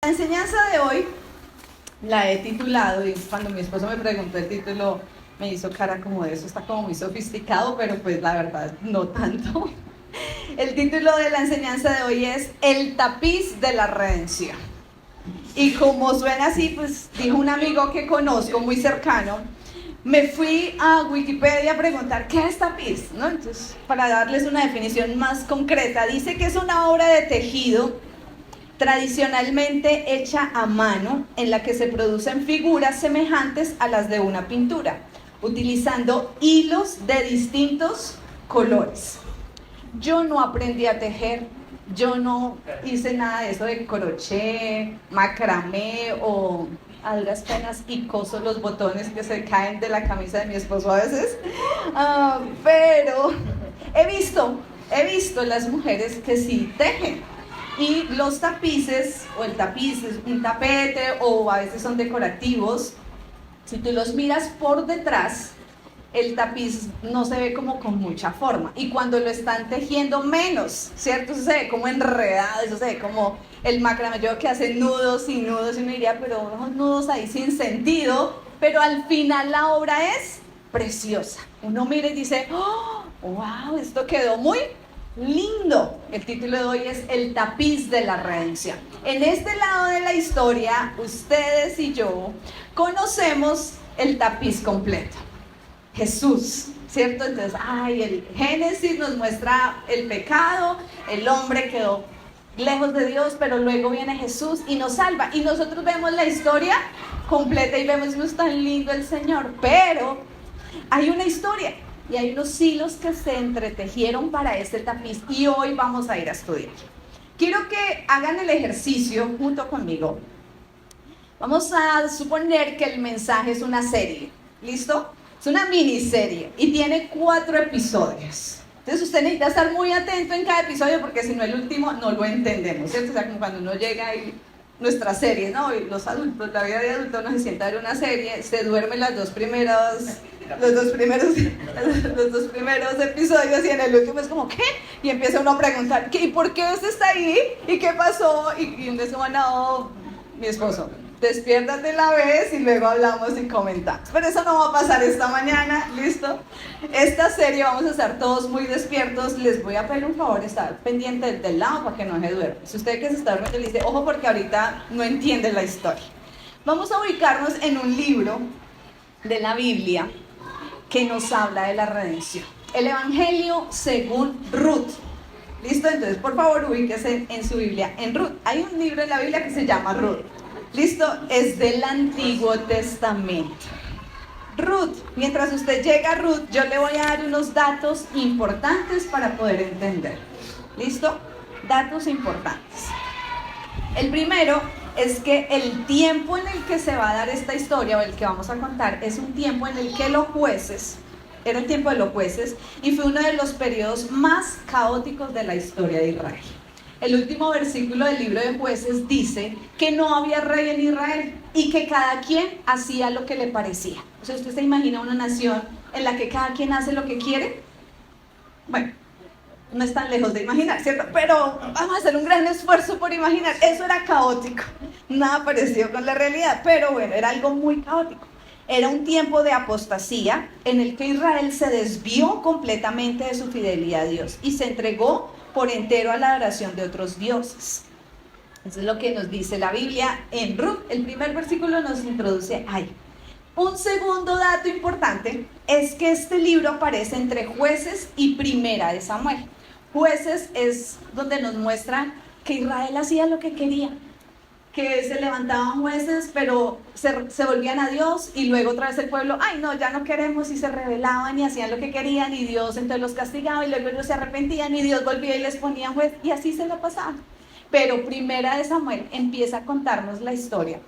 La enseñanza de hoy la he titulado, y cuando mi esposo me preguntó el título, me hizo cara como de eso, está como muy sofisticado, pero pues la verdad no tanto. El título de la enseñanza de hoy es El tapiz de la redención. Y como suena así, pues dijo un amigo que conozco muy cercano, me fui a Wikipedia a preguntar ¿qué es tapiz? ¿No? Entonces, para darles una definición más concreta, dice que es una obra de tejido tradicionalmente hecha a mano, en la que se producen figuras semejantes a las de una pintura, utilizando hilos de distintos colores. Yo no aprendí a tejer, yo no hice nada de eso de crochet, macramé o a duras penas y coso los botones que se caen de la camisa de mi esposo a veces, pero he visto las mujeres que sí tejen. Y los tapices, o el tapiz es un tapete, o a veces son decorativos. Si tú los miras por detrás, el tapiz no se ve como con mucha forma. Y cuando lo están tejiendo, menos, ¿cierto? Eso se ve como enredado, eso se ve como el macramé, yo que hace nudos y nudos, y uno diría, pero unos nudos ahí sin sentido. Pero al final la obra es preciosa. Uno mira y dice, ¡oh, wow! Esto quedó muy lindo. El título de hoy es El tapiz de la redención. En este lado de la historia, ustedes y yo conocemos el tapiz completo. Jesús, ¿cierto? Entonces, el Génesis nos muestra el pecado, el hombre quedó lejos de Dios, pero luego viene Jesús y nos salva. Y nosotros vemos la historia completa y vemos, no es tan lindo el Señor, pero hay una historia. Y hay unos hilos que se entretejieron para este tapiz y hoy vamos a ir a estudiar. Quiero que hagan el ejercicio junto conmigo. Vamos a suponer que el mensaje es una serie, ¿listo? Es una miniserie y tiene 4 episodios. Entonces usted necesita estar muy atento en cada episodio porque si no el último no lo entendemos, ¿cierto? O sea, como cuando uno llega y nuestra serie, ¿no? Y los adultos, la vida de adulto, uno se sienta a ver una serie, se duerme los dos primeros episodios y en el último es como, ¿qué? Y empieza uno a preguntar, ¿qué? ¿Y por qué usted está ahí? ¿Y qué pasó? Y uno es como, no, mi esposo, despiértate la vez y luego hablamos y comentamos. Pero eso no va a pasar esta mañana, ¿listo? Esta serie vamos a estar todos muy despiertos. Les voy a pedir un favor, estar pendiente del lado para que no se duerma. Si usted que se está durmiendo le dice, ojo porque ahorita no entiende la historia. Vamos a ubicarnos en un libro de la Biblia que nos habla de la redención. El Evangelio según Ruth. ¿Listo? Entonces, por favor, ubíquese en su Biblia en Ruth. Hay un libro en la Biblia que se llama Ruth. ¿Listo? Es del Antiguo Testamento. Ruth, mientras usted llega a Ruth, yo le voy a dar unos datos importantes para poder entender. ¿Listo? Datos importantes. El primero es que el tiempo en el que se va a dar esta historia, o el que vamos a contar, es un tiempo en el que los jueces, era el tiempo de los jueces, y fue uno de los periodos más caóticos de la historia de Israel. El último versículo del libro de Jueces dice que no había rey en Israel y que cada quien hacía lo que le parecía. O sea, ¿usted se imagina una nación en la que cada quien hace lo que quiere? Bueno, no es tan lejos de imaginar, ¿cierto? Pero vamos a hacer un gran esfuerzo por imaginar. Eso era caótico, nada parecido con la realidad, pero bueno, era algo muy caótico. Era un tiempo de apostasía en el que Israel se desvió completamente de su fidelidad a Dios y se entregó por entero a la adoración de otros dioses. Eso es lo que nos dice la Biblia en Ruth. El primer versículo nos introduce ahí. Un segundo dato importante es que este libro aparece entre Jueces y Primera de Samuel. Jueces es donde nos muestran que Israel hacía lo que quería, que se levantaban jueces, pero se volvían a Dios y luego otra vez el pueblo, no, ya no queremos, y se rebelaban y hacían lo que querían y Dios entonces los castigaba y luego ellos se arrepentían y Dios volvía y les ponía juez y así se lo pasaban. Pero Primera de Samuel empieza a contarnos la historia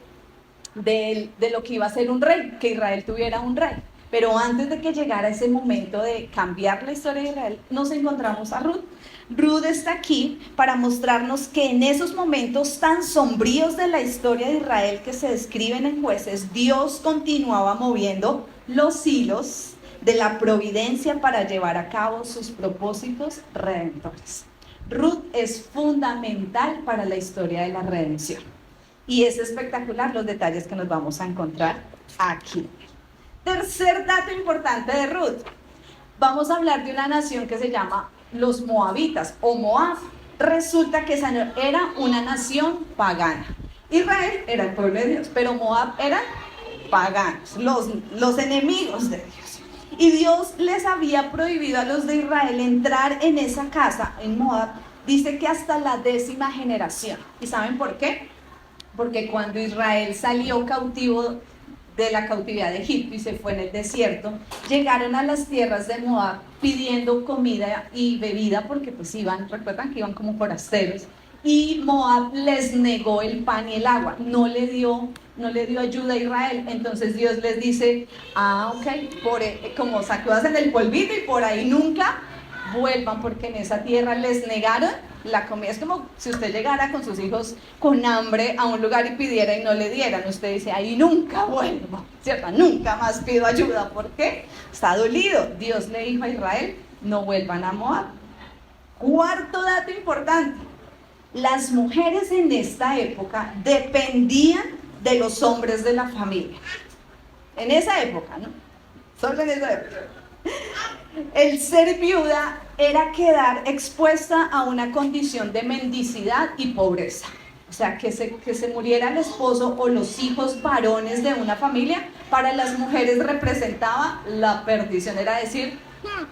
de lo que iba a ser un rey, que Israel tuviera un rey. Pero antes de que llegara ese momento de cambiar la historia de Israel, nos encontramos a Ruth. Ruth está aquí para mostrarnos que en esos momentos tan sombríos de la historia de Israel que se describen en Jueces, Dios continuaba moviendo los hilos de la providencia para llevar a cabo sus propósitos redentores. Ruth es fundamental para la historia de la redención. Y es espectacular los detalles que nos vamos a encontrar aquí. Tercer dato importante de Ruth. Vamos a hablar de una nación que se llama los moabitas o Moab. Resulta que esa era una nación pagana. Israel era el pueblo de Dios, pero Moab eran paganos, los enemigos de Dios. Y Dios les había prohibido a los de Israel entrar en esa casa, en Moab, dice que hasta la 10ª generación. ¿Y saben por qué? Porque cuando Israel salió cautivo de la cautividad de Egipto y se fue en el desierto, llegaron a las tierras de Moab pidiendo comida y bebida porque pues recuerdan que iban como forasteros, y Moab les negó el pan y el agua, no le dio ayuda a Israel. Entonces Dios les dice, ok, como sacudas en el polvito y por ahí nunca vuelvan, porque en esa tierra les negaron la comida. Es como si usted llegara con sus hijos con hambre a un lugar y pidiera y no le dieran. Usted dice, ahí nunca vuelvo, ¿cierto? Nunca más pido ayuda. ¿Por qué? Está dolido. Dios le dijo a Israel, no vuelvan a Moab. Cuarto dato importante. Las mujeres en esta época dependían de los hombres de la familia. En esa época, ¿no? Solo en esa época. El ser viuda era quedar expuesta a una condición de mendicidad y pobreza. O sea, que se muriera el esposo o los hijos varones de una familia, para las mujeres representaba la perdición. Era decir,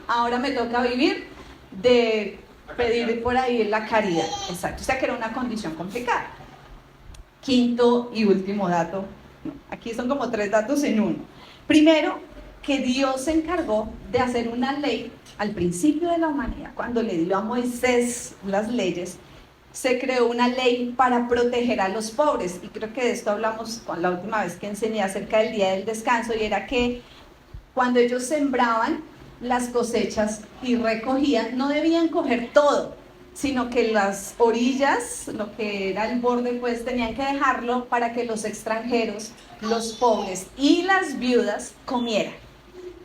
ahora me toca vivir de pedir por ahí la caridad. Exacto, o sea que era una condición complicada. Quinto y último dato, aquí son como 3 datos en uno. Primero, que Dios se encargó de hacer una ley al principio de la humanidad. Cuando le dio a Moisés las leyes, se creó una ley para proteger a los pobres, y creo que de esto hablamos la última vez que enseñé acerca del día del descanso, y era que cuando ellos sembraban las cosechas y recogían, no debían coger todo, sino que las orillas, lo que era el borde, pues tenían que dejarlo para que los extranjeros, los pobres y las viudas comieran.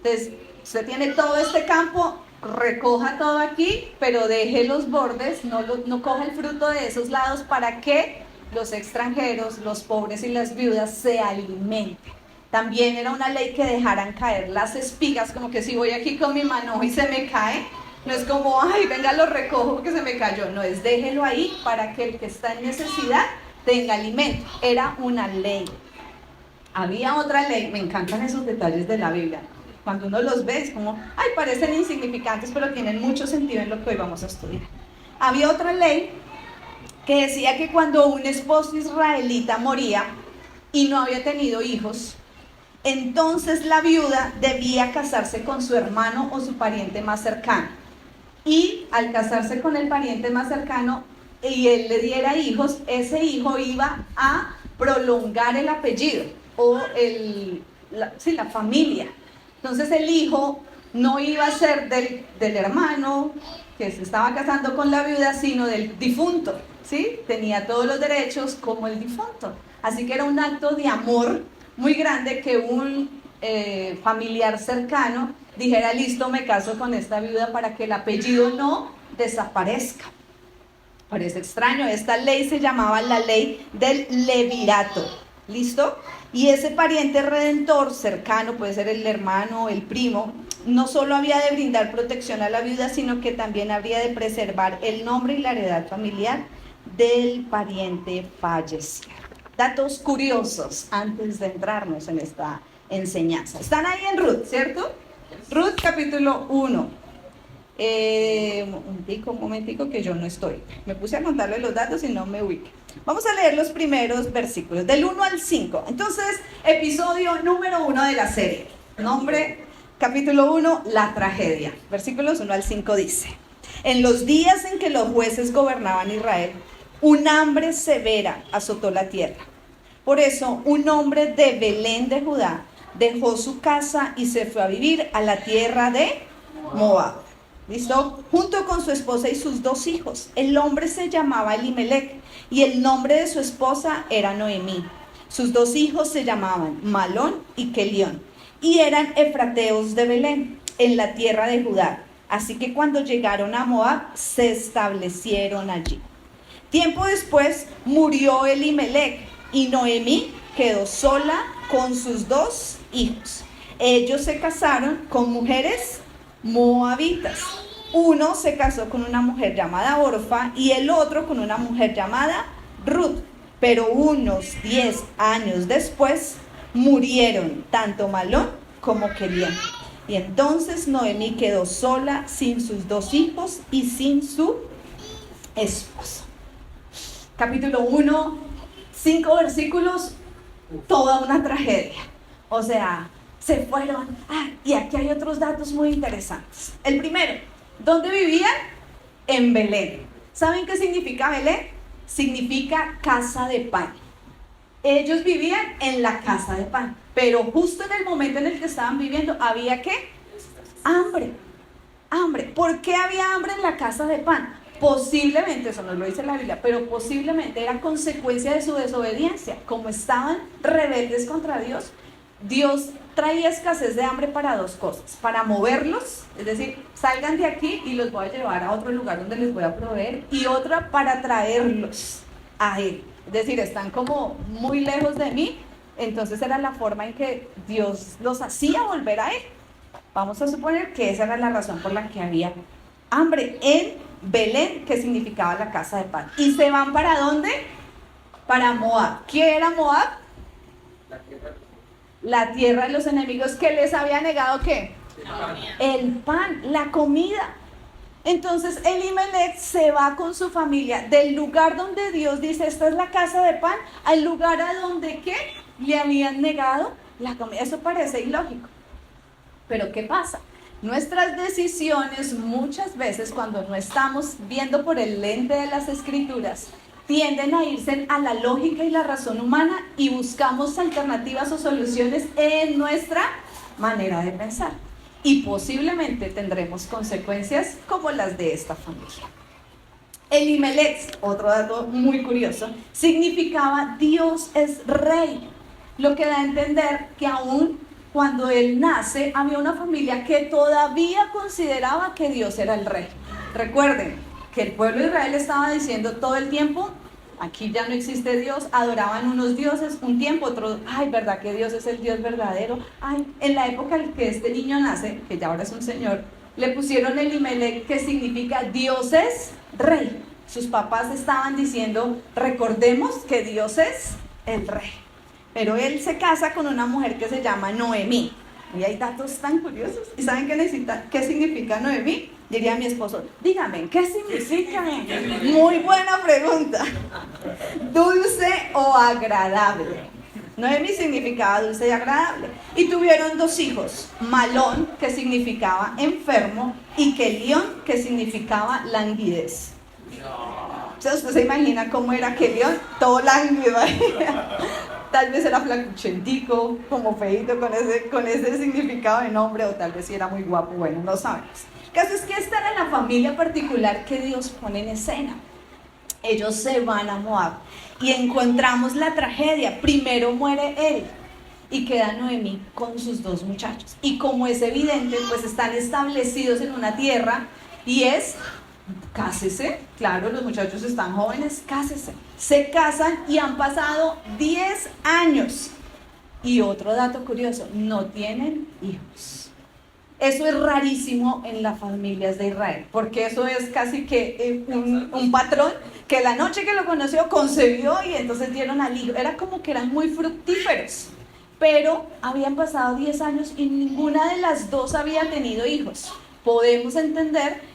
Entonces, usted tiene todo este campo, recoja todo aquí, pero deje los bordes, no coja el fruto de esos lados para que los extranjeros, los pobres y las viudas se alimenten. También era una ley que dejaran caer las espigas, como que si voy aquí con mi manojo y se me cae, no es como, ay, venga, lo recojo porque se me cayó. No, es déjelo ahí para que el que está en necesidad tenga alimento. Era una ley. Había otra ley, me encantan esos detalles de la Biblia. Cuando uno los ve es como, ay, parecen insignificantes, pero tienen mucho sentido en lo que hoy vamos a estudiar. Había otra ley que decía que cuando un esposo israelita moría y no había tenido hijos, entonces la viuda debía casarse con su hermano o su pariente más cercano. Y al casarse con el pariente más cercano y él le diera hijos, ese hijo iba a prolongar el apellido o la familia. Entonces el hijo no iba a ser del hermano que se estaba casando con la viuda, sino del difunto, ¿sí? Tenía todos los derechos como el difunto. Así que era un acto de amor muy grande que un familiar cercano dijera, listo, me caso con esta viuda para que el apellido no desaparezca. Parece extraño, esta ley se llamaba la ley del levirato, ¿listo? Y ese pariente redentor cercano, puede ser el hermano o el primo, no solo había de brindar protección a la viuda, sino que también habría de preservar el nombre y la heredad familiar del pariente fallecido. Datos curiosos antes de entrarnos en esta enseñanza. Están ahí en Ruth, ¿cierto? Ruth capítulo 1. Un momentico que yo no estoy. Me puse a contarle los datos y no me ubiqué. Vamos a leer los primeros versículos, del 1 al 5. Entonces, episodio número 1 de la serie. Nombre, capítulo 1, la tragedia. Versículos 1 al 5 dice: En los días en que los jueces gobernaban Israel, un hambre severa azotó la tierra. Por eso, un hombre de Belén de Judá dejó su casa y se fue a vivir a la tierra de Moab. ¿Listo? Junto con su esposa y sus 2 hijos. El hombre se llamaba Elimelec y el nombre de su esposa era Noemí. Sus 2 hijos se llamaban Malón y Kelión y eran efrateos de Belén, en la tierra de Judá. Así que cuando llegaron a Moab, se establecieron allí. Tiempo después murió Elimelec y Noemí quedó sola con sus 2 hijos. Ellos se casaron con mujeres moabitas. Uno se casó con una mujer llamada Orfa y el otro con una mujer llamada Ruth. Pero unos 10 años después murieron tanto Malón como Kelión. Y entonces Noemí quedó sola sin sus 2 hijos y sin su esposo. Capítulo 1, 5 versículos, toda una tragedia. O sea, se fueron. Y aquí hay otros datos muy interesantes. El primero, ¿dónde vivían? En Belén. ¿Saben qué significa Belén? Significa casa de pan. Ellos vivían en la casa de pan, pero justo en el momento en el que estaban viviendo, ¿había qué? Hambre. ¿Por qué había hambre en la casa de pan? Posiblemente, eso no lo dice la Biblia, pero posiblemente era consecuencia de su desobediencia. Como estaban rebeldes contra Dios, Dios traía escasez de hambre para 2 cosas: para moverlos, es decir, salgan de aquí y los voy a llevar a otro lugar donde les voy a proveer, y otra para traerlos a Él. Es decir, están como muy lejos de mí, entonces era la forma en que Dios los hacía volver a Él. Vamos a suponer que esa era la razón por la que había hambre en Belén, que significaba la casa de pan. ¿Y se van para dónde? Para Moab. ¿Qué era Moab? La tierra de los enemigos, que les había negado ¿qué? El pan, la comida. Entonces Elimelech se va con su familia del lugar donde Dios dice esta es la casa de pan, al lugar a donde ¿qué? Le habían negado la comida. Eso parece ilógico, pero ¿qué pasa? Nuestras decisiones muchas veces, cuando no estamos viendo por el lente de las Escrituras, tienden a irse a la lógica y la razón humana, y buscamos alternativas o soluciones en nuestra manera de pensar. Y posiblemente tendremos consecuencias como las de esta familia. Elimelech, otro dato muy curioso, significaba Dios es rey, lo que da a entender que aún cuando él nace había una familia que todavía consideraba que Dios era el rey. Recuerden que el pueblo de Israel estaba diciendo todo el tiempo: aquí ya no existe Dios. Adoraban unos dioses un tiempo, otros, ¿verdad que Dios es el Dios verdadero? En la época en que este niño nace, que ya ahora es un señor, le pusieron Elimelech, que significa Dios es rey. Sus papás estaban diciendo, recordemos que Dios es el rey. Pero él se casa con una mujer que se llama Noemí. Y hay datos tan curiosos. ¿Y saben qué significa Noemí? Diría mi esposo, dígame, ¿qué significa? Muy buena pregunta. Dulce o agradable. Noemí significaba dulce y agradable. Y tuvieron 2 hijos, Malón, que significaba enfermo, y Kelión, que significaba languidez. ¿Usted se imagina cómo era Kelión? Todo lánguido ahí. Tal vez era flacuchentico, como feíto, con ese significado de nombre, o tal vez sí era muy guapo, bueno, no sabemos. El caso es que esta era la familia particular que Dios pone en escena. Ellos se van a Moab y encontramos la tragedia. Primero muere él y queda Noemí con sus 2 muchachos. Y como es evidente, pues están establecidos en una tierra y es... Cásese, claro, los muchachos están jóvenes, cásese. Se casan y han pasado 10 años. Y otro dato curioso, no tienen hijos. Eso es rarísimo en las familias de Israel, porque eso es casi que un patrón, que la noche que lo conoció concebió y entonces dieron al hijo. Era como que eran muy fructíferos, pero habían pasado 10 años y ninguna de las 2 había tenido hijos. Podemos entender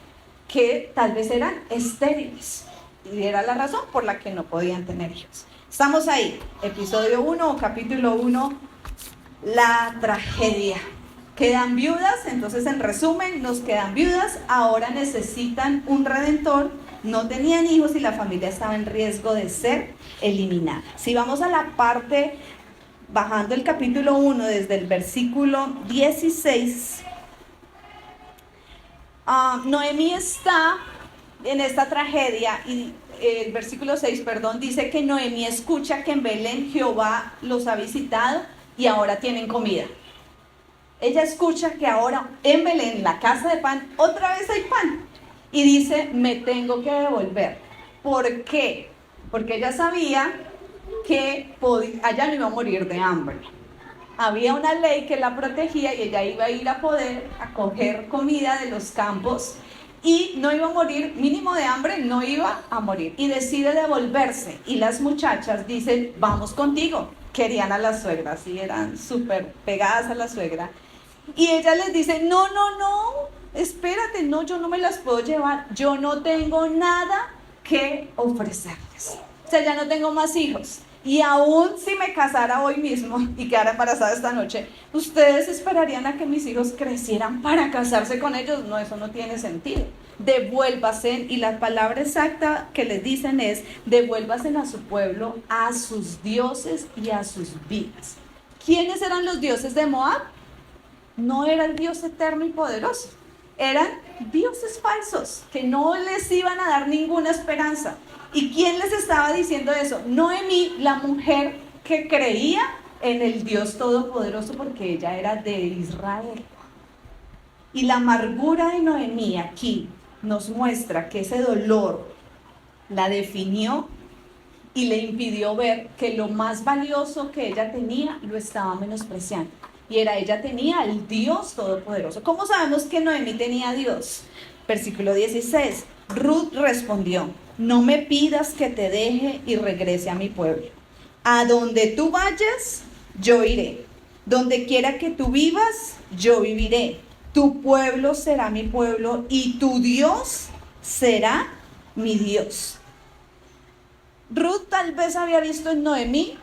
que tal vez eran estériles, y era la razón por la que no podían tener hijos. Estamos ahí, episodio 1 o capítulo 1, la tragedia. Quedan viudas, entonces en resumen, nos quedan viudas, ahora necesitan un redentor, no tenían hijos y la familia estaba en riesgo de ser eliminada. Si vamos a la parte, bajando el capítulo 1 desde el versículo 16, Noemí está en esta tragedia y el versículo 6, dice que Noemí escucha que en Belén Jehová los ha visitado y ahora tienen comida. Ella escucha que ahora en Belén, la casa de pan, otra vez hay pan. Y dice, me tengo que devolver. ¿Por qué? Porque ella sabía que ella no iba a morir de hambre. Había una ley que la protegía y ella iba a ir a poder a coger comida de los campos y no iba a morir, mínimo de hambre, no iba a morir. Y decide devolverse y las muchachas dicen, vamos contigo. Querían a la suegra, sí, eran súper pegadas a la suegra. Y ella les dice, no, espérate, no, yo no me las puedo llevar, yo no tengo nada que ofrecerles. O sea, ya no tengo más hijos. Y aún si me casara hoy mismo y quedara embarazada esta noche, ¿ustedes esperarían a que mis hijos crecieran para casarse con ellos? No, eso no tiene sentido. Devuélvase, y la palabra exacta que les dicen es, devuélvase a su pueblo, a sus dioses y a sus vidas. ¿Quiénes eran los dioses de Moab? No era el Dios eterno y poderoso. Eran dioses falsos que no les iban a dar ninguna esperanza. ¿Y quién les estaba diciendo eso? Noemí, la mujer que creía en el Dios Todopoderoso porque ella era de Israel. Y la amargura de Noemí aquí nos muestra que ese dolor la definió y le impidió ver que lo más valioso que ella tenía lo estaba menospreciando. Y ella tenía al Dios Todopoderoso. ¿Cómo sabemos que Noemí tenía a Dios? Versículo 16. Ruth respondió, no me pidas que te deje y regrese a mi pueblo. A donde tú vayas, yo iré. Donde quiera que tú vivas, yo viviré. Tu pueblo será mi pueblo y tu Dios será mi Dios. Ruth tal vez había visto en Noemí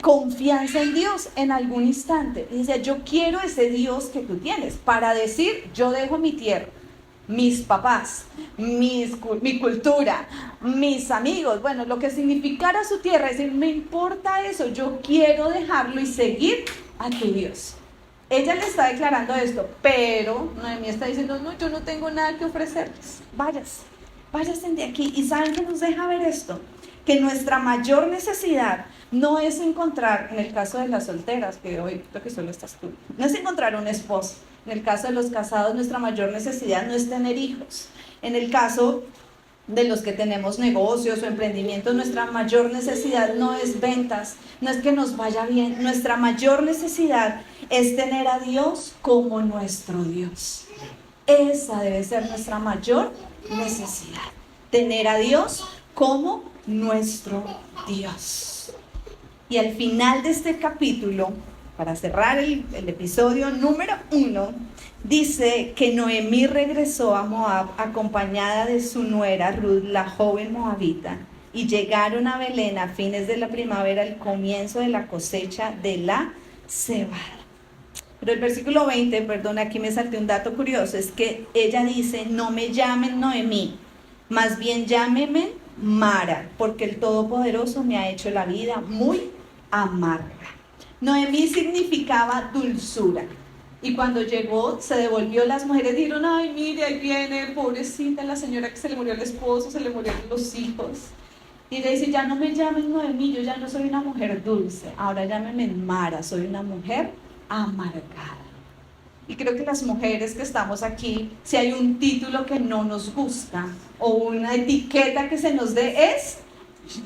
confianza en Dios en algún instante. Y decía, yo quiero ese Dios que tú tienes para decir, yo dejo mi tierra, mis papás, mi cultura, mis amigos, bueno, lo que significara su tierra, es decir, me importa eso, yo quiero dejarlo y seguir a tu Dios. Ella le está declarando esto, pero Noemí está diciendo, no, yo no tengo nada que ofrecerles, váyanse de aquí. Y ¿saben qué nos deja ver esto? Que nuestra mayor necesidad no es encontrar, en el caso de las solteras, que hoy creo que solo estás tú, no es encontrar un esposo. En el caso de los casados, nuestra mayor necesidad no es tener hijos. En el caso de los que tenemos negocios o emprendimientos, nuestra mayor necesidad no es ventas, no es que nos vaya bien. Nuestra mayor necesidad es tener a Dios como nuestro Dios. Esa debe ser nuestra mayor necesidad, tener a Dios como nuestro Dios. Y al final de este capítulo, para cerrar el episodio número 1, dice que Noemí regresó a Moab acompañada de su nuera Ruth, la joven moabita, y llegaron a Belén a fines de la primavera, al comienzo de la cosecha de la cebada. Pero el versículo 20, perdón, aquí me salté un dato curioso, es que ella dice, no me llamen Noemí, más bien llámeme Mara, porque el Todopoderoso me ha hecho la vida muy amarga. Noemí significaba dulzura. Y cuando llegó, se devolvió, las mujeres dijeron, ay, mire, ahí viene, pobrecita la señora que se le murió el esposo, se le murieron los hijos. Y ella dice, ya no me llamen Noemí, yo ya no soy una mujer dulce, ahora llámenme Mara, soy una mujer amargada. Y creo que las mujeres que estamos aquí, si hay un título que no nos gusta, o una etiqueta que se nos dé, es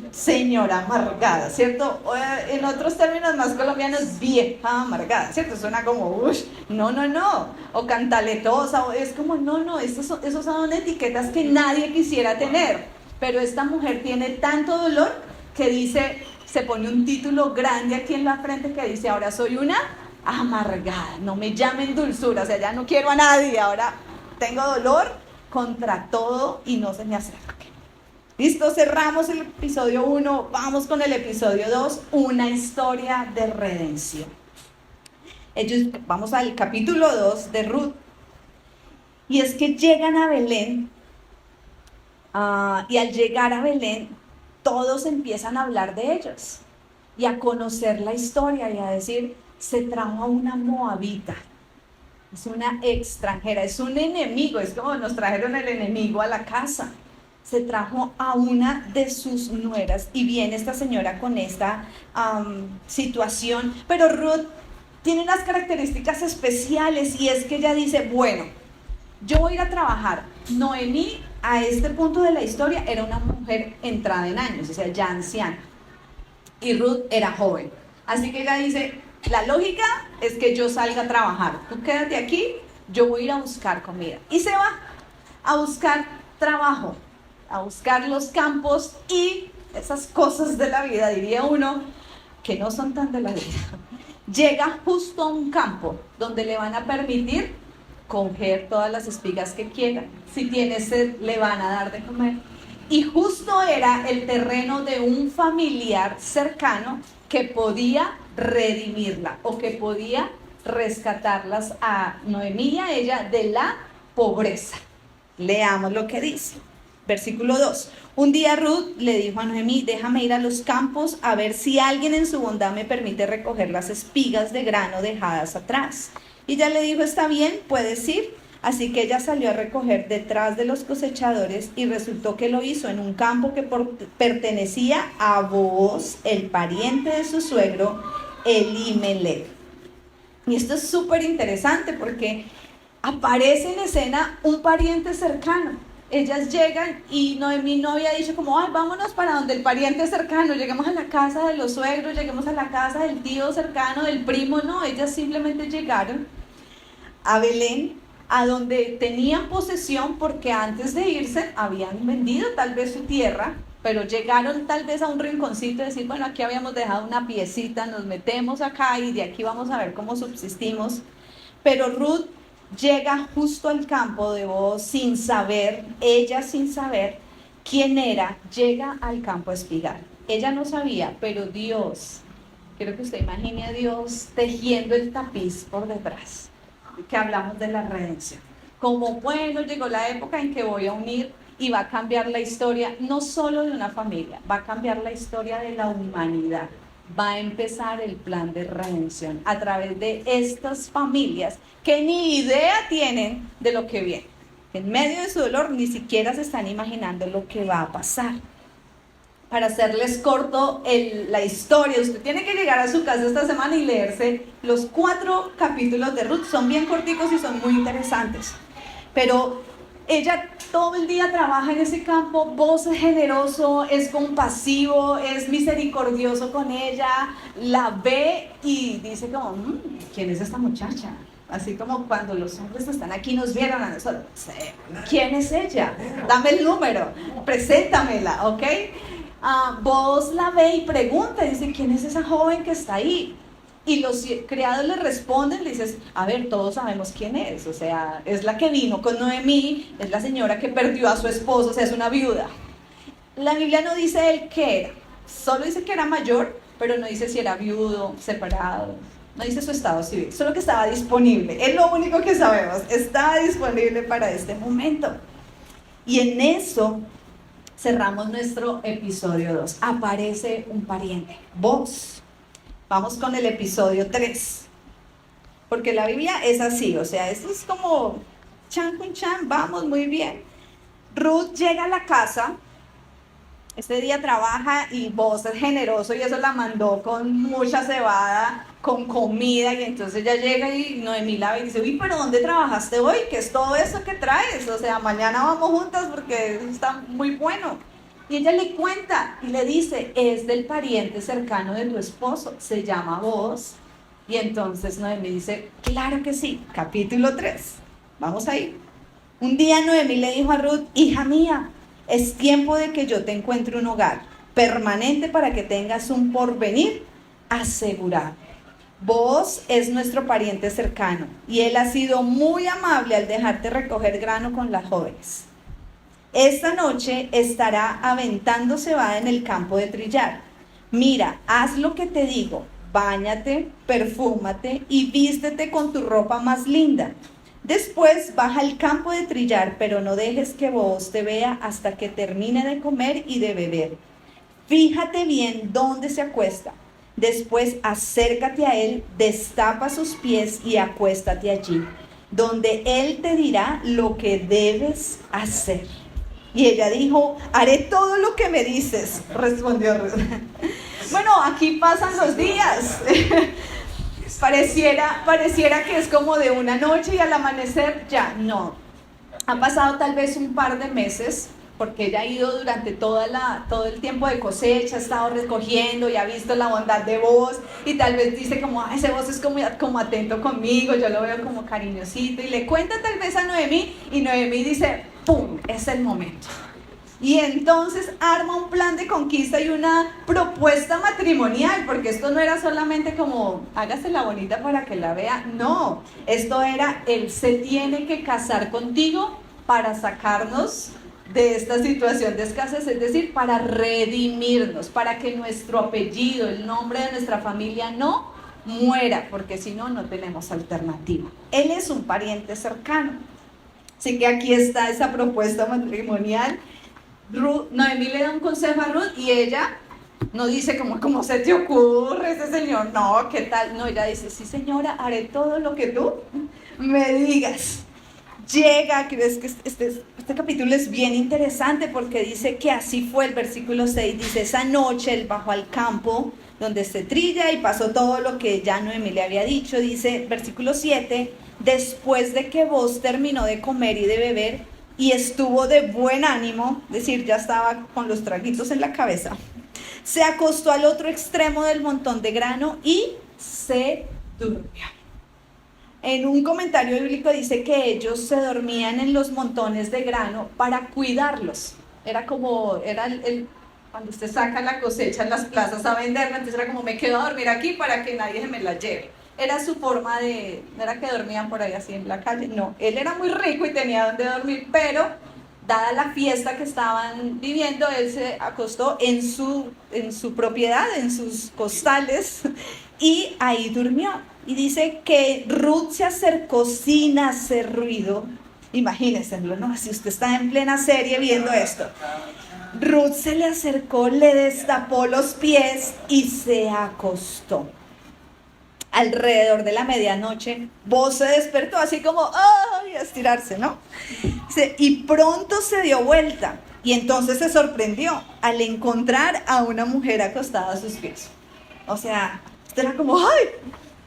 señora amargada, ¿cierto? En otros términos más colombianos, vieja amargada, ¿cierto? Suena como, no, o cantaletosa, o es como, no, esos son etiquetas que nadie quisiera tener, pero esta mujer tiene tanto dolor que dice, se pone un título grande aquí en la frente que dice, ahora soy una amargada, no me llamen dulzura, o sea, ya no quiero a nadie, ahora tengo dolor contra todo y no se me acerque. Listo, cerramos el episodio 1, vamos con el episodio 2, una historia de redención. Vamos al capítulo 2 de Ruth, y es que llegan a Belén, y al llegar a Belén, todos empiezan a hablar de ellos, y a conocer la historia, y a decir, se trajo a una moabita, es una extranjera, es un enemigo, es como nos trajeron el enemigo a la casa. Se trajo a una de sus nueras y viene esta señora con esta situación, pero Ruth tiene unas características especiales y es que ella dice, bueno, yo voy a ir a trabajar. Noemí a este punto de la historia era una mujer entrada en años, o sea, ya anciana. y Ruth era joven. Así que ella dice, la lógica es que yo salga a trabajar, tú quédate aquí, yo voy a ir a buscar comida. Y se va a buscar trabajo, a buscar los campos y esas cosas de la vida, diría uno, que no son tan de la vida. Llega justo a un campo donde le van a permitir coger todas las espigas que quiera. Si tiene sed, le van a dar de comer. Y justo era el terreno de un familiar cercano que podía redimirla o que podía rescatarlas a Noemí y a ella de la pobreza. Leamos lo que dice. Versículo 2. Un día Ruth le dijo a Noemí, déjame ir a los campos a ver si alguien en su bondad me permite recoger las espigas de grano dejadas atrás. Y ella le dijo, está bien, puedes ir. Así que ella salió a recoger detrás de los cosechadores y resultó que lo hizo en un campo que pertenecía a Booz, el pariente de su suegro, Elimelech. Y esto es súper interesante porque aparece en escena un pariente cercano. Ellas llegan y Noemí no había dicho como, ay, vámonos para donde el pariente cercano, lleguemos a la casa de los suegros, lleguemos a la casa del tío cercano, del primo. No, ellas simplemente llegaron a Belén, a donde tenían posesión porque antes de irse habían vendido tal vez su tierra, pero llegaron tal vez a un rinconcito y decir, bueno, aquí habíamos dejado una piecita, nos metemos acá y de aquí vamos a ver cómo subsistimos. Pero Ruth llega justo al campo de Booz sin saber, ella sin saber quién era, llega al campo a espigar. Ella no sabía, pero Dios, quiero que usted imagine a Dios tejiendo el tapiz por detrás, que hablamos de la redención. Como bueno, llegó la época en que voy a unir y va a cambiar la historia, no solo de una familia, va a cambiar la historia de la humanidad. Va a empezar el plan de redención a través de estas familias que ni idea tienen de lo que viene. En medio de su dolor ni siquiera se están imaginando lo que va a pasar. Para hacerles corto la historia, usted tiene que llegar a su casa esta semana y leerse los 4 capítulos de Ruth. Son bien corticos y son muy interesantes. Pero ella todo el día trabaja en ese campo. Booz es generoso, es compasivo, es misericordioso con ella, la ve y dice como, ¿quién es esta muchacha? Así como cuando los hombres están aquí nos vieron a nosotros, ¿quién es ella? Dame el número, preséntamela, ¿ok? Booz la ve y pregunta, dice, ¿quién es esa joven que está ahí? Y los criados le responden, le dices, a ver, todos sabemos quién es, o sea, es la que vino con Noemí, es la señora que perdió a su esposo, o sea, es una viuda. La Biblia no dice él qué era, solo dice que era mayor, pero no dice si era viudo, separado, no dice su estado civil, solo que estaba disponible, es lo único que sabemos, estaba disponible para este momento. Y en eso cerramos nuestro episodio 2, aparece un pariente, Booz. Vamos con el episodio 3, porque la Biblia es así, o sea, esto es como chan con chan, vamos muy bien. Ruth llega a la casa, este día trabaja y Booz es generoso y eso la mandó con mucha cebada, con comida, y entonces ella llega y Noemí la ve y dice, uy, pero ¿dónde trabajaste hoy? ¿Qué es todo eso que traes? O sea, mañana vamos juntas porque eso está muy bueno. Y ella le cuenta y le dice, es del pariente cercano de tu esposo, se llama Booz. Y entonces Noemí dice, claro que sí, capítulo 3, vamos ahí. Un día Noemí le dijo a Ruth, hija mía, es tiempo de que yo te encuentre un hogar permanente para que tengas un porvenir asegurado. Booz es nuestro pariente cercano y él ha sido muy amable al dejarte recoger grano con las jóvenes. Esta noche estará aventando cebada en el campo de trillar. Mira, haz lo que te digo, báñate, perfúmate y vístete con tu ropa más linda. Después baja al campo de trillar, pero no dejes que Booz te vea hasta que termine de comer y de beber. Fíjate bien dónde se acuesta. Después acércate a él, destapa sus pies y acuéstate allí, donde él te dirá lo que debes hacer. Y ella dijo, haré todo lo que me dices, respondió Ruth. Bueno, aquí pasan los días. Pareciera que es como de una noche y al amanecer ya no. Han pasado tal vez un par de meses porque ella ha ido durante todo el tiempo de cosecha, ha estado recogiendo y ha visto la bondad de Boaz, y tal vez dice como, "Ay, ese Boaz es como atento conmigo, yo lo veo como cariñosito", y le cuenta tal vez a Noemí, y Noemí dice, ¡pum!, es el momento. Y entonces arma un plan de conquista y una propuesta matrimonial, porque esto no era solamente como, hágase la bonita para que la vea, no, esto era, él se tiene que casar contigo para sacarnos de esta situación de escasez, es decir, para redimirnos, para que nuestro apellido, el nombre de nuestra familia no muera, porque si no, no tenemos alternativa. Él es un pariente cercano. Así que aquí está esa propuesta matrimonial. Noemí le da un consejo a Ruth y ella no dice como, ¿cómo se te ocurre ese señor? No, ¿qué tal? No, ella dice, sí señora, haré todo lo que tú me digas. Llega, que ves que este capítulo es bien interesante porque dice que así fue. El versículo 6 dice, esa noche él bajó al campo donde se trilla y pasó todo lo que ya Noemí le había dicho. Dice, versículo 7, después de que Boaz terminó de comer y de beber y estuvo de buen ánimo, es decir, ya estaba con los traguitos en la cabeza, se acostó al otro extremo del montón de grano y se durmió. En un comentario bíblico dice que ellos se dormían en los montones de grano para cuidarlos. Era cuando usted saca la cosecha en las plazas a venderla, entonces era como, me quedo a dormir aquí para que nadie se me la lleve. Era su forma de, no era que dormían por ahí así en la calle, no, él era muy rico y tenía donde dormir, pero dada la fiesta que estaban viviendo, él se acostó en su propiedad, en sus costales, y ahí durmió. Y dice que Ruth se acercó sin hacer ruido. Imagínense, ¿no? Si usted está en plena serie viendo esto. Ruth se le acercó, le destapó los pies y se acostó. Alrededor de la medianoche, Boaz se despertó así como, ¡ay!, a estirarse, ¿no? Y pronto se dio vuelta y entonces se sorprendió al encontrar a una mujer acostada a sus pies. O sea, era como, ¡ay!,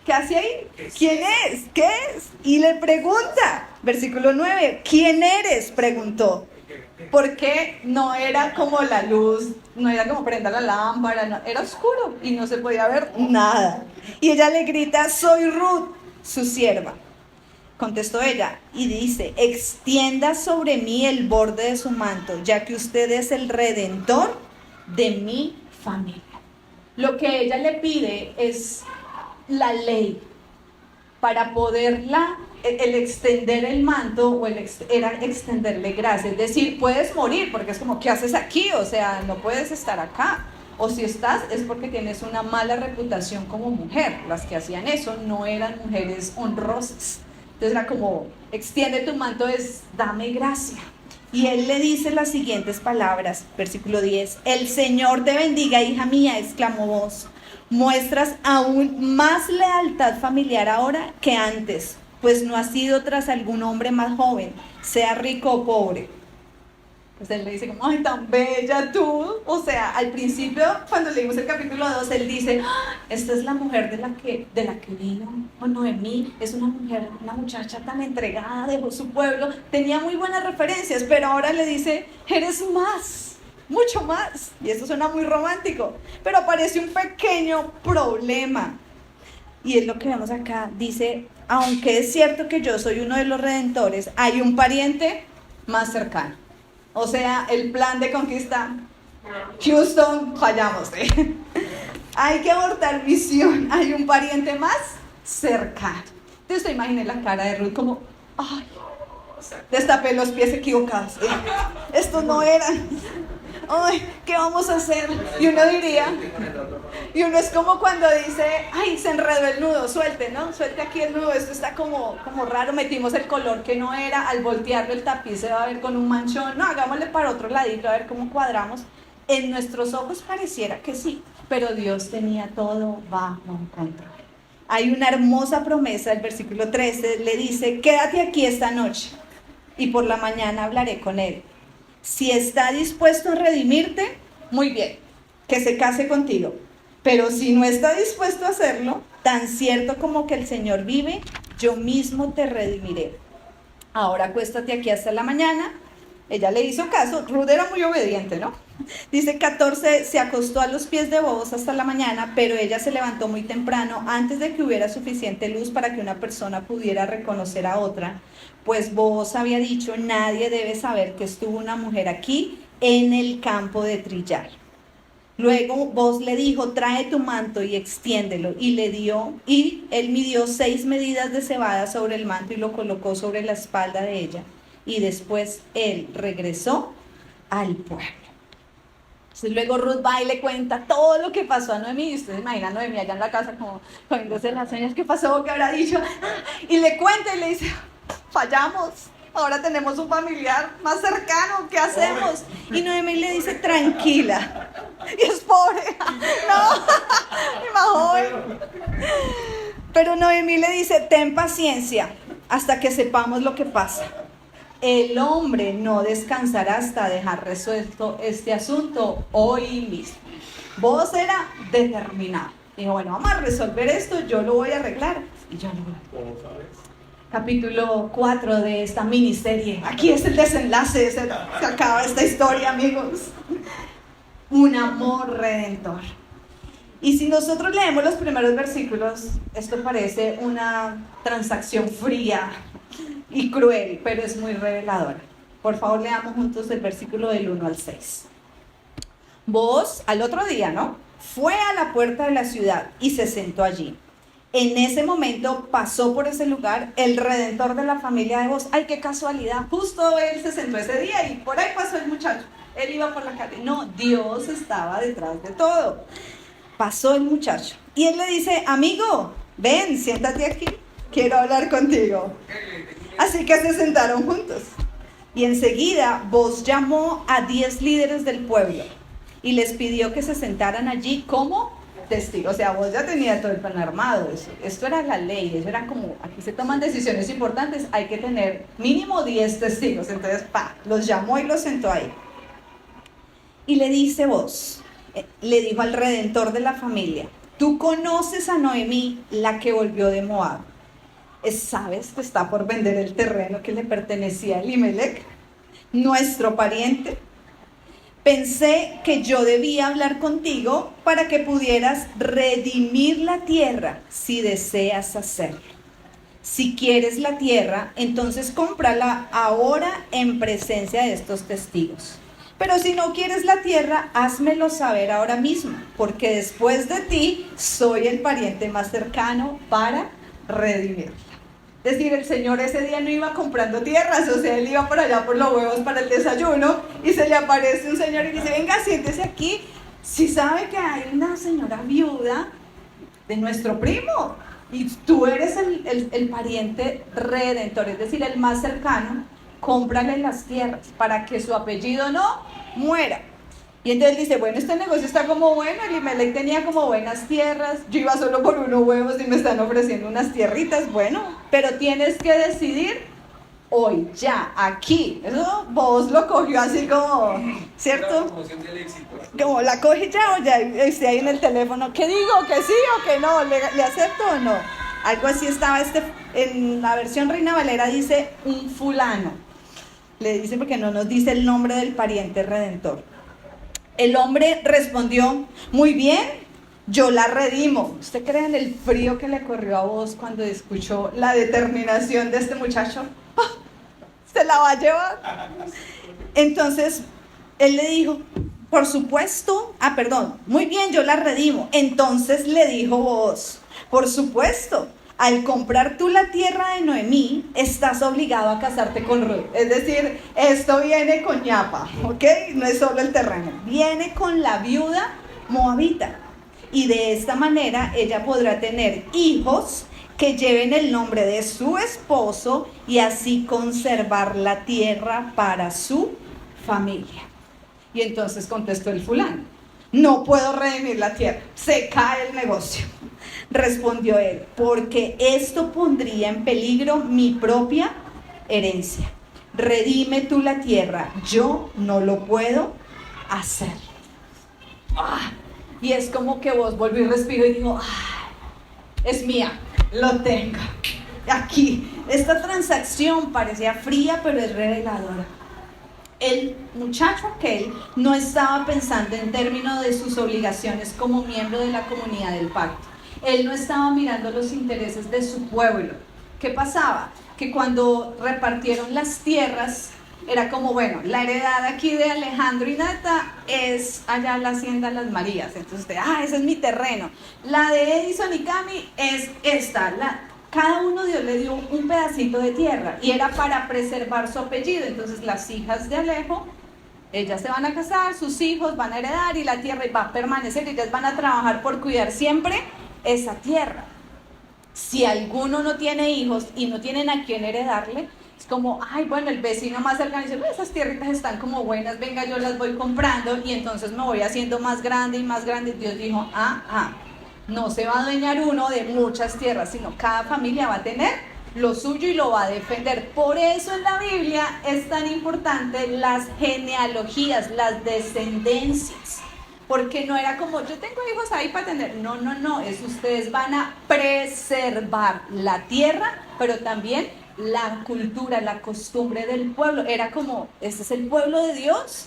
¿qué hace ahí? ¿Quién es? ¿Qué es? Y le pregunta, versículo 9, ¿quién eres?, preguntó. Porque no era como la luz, no era como prenda la lámpara, no, era oscuro y no se podía ver nada. Y ella le grita, soy Ruth, su sierva. Contestó ella y dice, extienda sobre mí el borde de su manto, ya que usted es el redentor de mi familia. Lo que ella le pide es la ley para poderla, el extender el manto era extenderle gracia, es decir, puedes morir porque es como, ¿qué haces aquí? O sea, no puedes estar acá, o si estás es porque tienes una mala reputación como mujer. Las que hacían eso no eran mujeres honrosas, entonces era como, extiende tu manto, es dame gracia. Y él le dice las siguientes palabras, versículo 10, el Señor te bendiga, hija mía, exclamó Boaz. Muestras aún más lealtad familiar ahora que antes, pues no has ido tras algún hombre más joven, sea rico o pobre. Pues él le dice como, ay, tan bella tú. O sea, al principio, cuando leímos el capítulo 2, él dice, esta es la mujer de la que vino, o Noemí, es una mujer, una muchacha tan entregada, dejó su pueblo, tenía muy buenas referencias, pero ahora le dice, eres más, mucho más. Y eso suena muy romántico, pero aparece un pequeño problema. Y es lo que vemos acá, dice, aunque es cierto que yo soy uno de los redentores, hay un pariente más cercano. O sea, el plan de conquista, Houston, fallamos. Hay que abortar misión, hay un pariente más cercano. Entonces te imaginé la cara de Ruth como, ay, destapé los pies equivocados. Estos no eran. Ay, ¿qué vamos a hacer? Y uno diría, y uno es como cuando dice, ay, se enredó el nudo, suelte, ¿no? Suelte aquí el nudo, esto está como raro, metimos el color que no era, al voltearlo el tapiz se va a ver con un manchón, no, hagámosle para otro ladito, a ver cómo cuadramos. En nuestros ojos pareciera que sí, pero Dios tenía todo bajo control. Hay una hermosa promesa, el versículo 13 le dice, quédate aquí esta noche y por la mañana hablaré con él. Si está dispuesto a redimirte, muy bien, que se case contigo. Pero si no está dispuesto a hacerlo, tan cierto como que el Señor vive, yo mismo te redimiré. Ahora acuéstate aquí hasta la mañana ella le hizo caso. Ruth era muy obediente, ¿no? Dice 14, se acostó a los pies de Booz hasta la mañana, pero ella se levantó muy temprano, antes de que hubiera suficiente luz para que una persona pudiera reconocer a otra, pues Booz había dicho, nadie debe saber que estuvo una mujer aquí en el campo de trillar. Luego Booz le dijo, trae tu manto y extiéndelo, y le dio, y él midió 6 medidas de cebada sobre el manto y lo colocó sobre la espalda de ella, y después él regresó al pueblo. Entonces luego Ruth va y le cuenta todo lo que pasó a Noemí, y ustedes imaginan a Noemí allá en la casa como poniéndose las uñas, ¿qué pasó? ¿Qué habrá dicho? Y le cuenta y le dice, fallamos. Ahora tenemos un familiar más cercano, ¿qué hacemos? Y Noemí le dice, tranquila. Y es pobre, no, y más joven. Pero Noemí le dice, ten paciencia hasta que sepamos lo que pasa. El hombre no descansará hasta dejar resuelto este asunto hoy mismo. Vos era determinado. Dijo, bueno, vamos a resolver esto, yo lo voy a arreglar. Y yo lo voy a arreglar. Capítulo 4 de esta miniserie. Aquí es el desenlace, se acaba esta historia, amigos. Un amor redentor. Y si nosotros leemos los primeros versículos, esto parece una transacción fría y cruel, pero es muy reveladora. Por favor, leamos juntos el versículo del 1 al 6. Booz, al otro día, ¿no? Fue a la puerta de la ciudad y se sentó allí. En ese momento pasó por ese lugar el redentor de la familia de Booz. ¡Ay, qué casualidad! Justo él se sentó ese día y por ahí pasó el muchacho. Él iba por la calle. No, Dios estaba detrás de todo. Pasó el muchacho y él le dice, amigo, ven, siéntate aquí, quiero hablar contigo. Así que se sentaron juntos. Y enseguida Booz llamó a 10 líderes del pueblo y les pidió que se sentaran allí como testigos. O sea, Booz ya tenía todo el plan armado. Esto era la ley, eso era como, aquí se toman decisiones importantes, hay que tener mínimo 10 testigos. Entonces, los llamó y los sentó ahí. Y le dice Booz, le dijo al redentor de la familia, tú conoces a Noemí, la que volvió de Moab. ¿Sabes que está por vender el terreno que le pertenecía a Elimelech, nuestro pariente? Pensé que yo debía hablar contigo para que pudieras redimir la tierra si deseas hacerlo. Si quieres la tierra, entonces cómprala ahora en presencia de estos testigos. Pero si no quieres la tierra, házmelo saber ahora mismo, porque después de ti soy el pariente más cercano para redimirla. Es decir, el Señor ese día no iba comprando tierras, o sea, él iba por allá por los huevos para el desayuno y se le aparece un señor y dice, venga, siéntese aquí. Si sabe que hay una señora viuda de nuestro primo y tú eres el pariente redentor, es decir, el más cercano, cómprale las tierras para que su apellido no muera. Y entonces dice, bueno, este negocio está como bueno, Elimelech tenía como buenas tierras, yo iba solo por unos huevos y me están ofreciendo unas tierritas, bueno, pero tienes que decidir hoy, ya, aquí. Eso vos lo cogió así como, ¿cierto? Como la cogí ya o ya, esté ahí en el teléfono, ¿qué digo? ¿Que sí o que no? ¿Le acepto o no? Algo así estaba en la versión Reina Valera dice un fulano. Le dice porque no nos dice el nombre del pariente redentor. El hombre respondió, muy bien, yo la redimo. ¿Usted cree en el frío que le corrió a Booz cuando escuchó la determinación de este muchacho? ¡Oh! ¿Se la va a llevar? Entonces, él le dijo, por supuesto, muy bien, yo la redimo. Entonces le dijo Booz, por supuesto, al comprar tú la tierra de Noemí, estás obligado a casarte con Ruth. Es decir, esto viene con ñapa, ¿ok? No es solo el terreno, viene con la viuda moabita. Y de esta manera ella podrá tener hijos que lleven el nombre de su esposo y así conservar la tierra para su familia. Y entonces contestó el fulano, no puedo redimir la tierra, se cae el negocio. Respondió él, porque esto pondría en peligro mi propia herencia. Redime tú la tierra, yo no lo puedo hacer. Y es como que vos volví y respiro y digo, es mía, lo tengo. Aquí, esta transacción parecía fría, pero es reveladora. El muchacho aquel no estaba pensando en términos de sus obligaciones como miembro de la comunidad del pacto. Él no estaba mirando los intereses de su pueblo. ¿Qué pasaba? Que cuando repartieron las tierras, era como, bueno, la heredad aquí de Alejandro y Nata es allá la hacienda Las Marías. Entonces usted, ese es mi terreno. La de Edison y Cami es esta. Cada uno Dios le dio un pedacito de tierra y era para preservar su apellido. Entonces las hijas de Alejo, ellas se van a casar, sus hijos van a heredar y la tierra va a permanecer. Ellas van a trabajar por cuidar siempre esa tierra. Si alguno no tiene hijos y no tienen a quién heredarle, es como, bueno, el vecino más cercano dice, esas tierritas están como buenas, venga, yo las voy comprando y entonces me voy haciendo más grande y más grande. Dios dijo, no se va a adueñar uno de muchas tierras, sino cada familia va a tener lo suyo y lo va a defender. Por eso en la Biblia es tan importante las genealogías, las descendencias. Porque no era como, yo tengo hijos ahí para tener. No, es ustedes van a preservar la tierra, pero también la cultura, la costumbre del pueblo. Era como, este es el pueblo de Dios.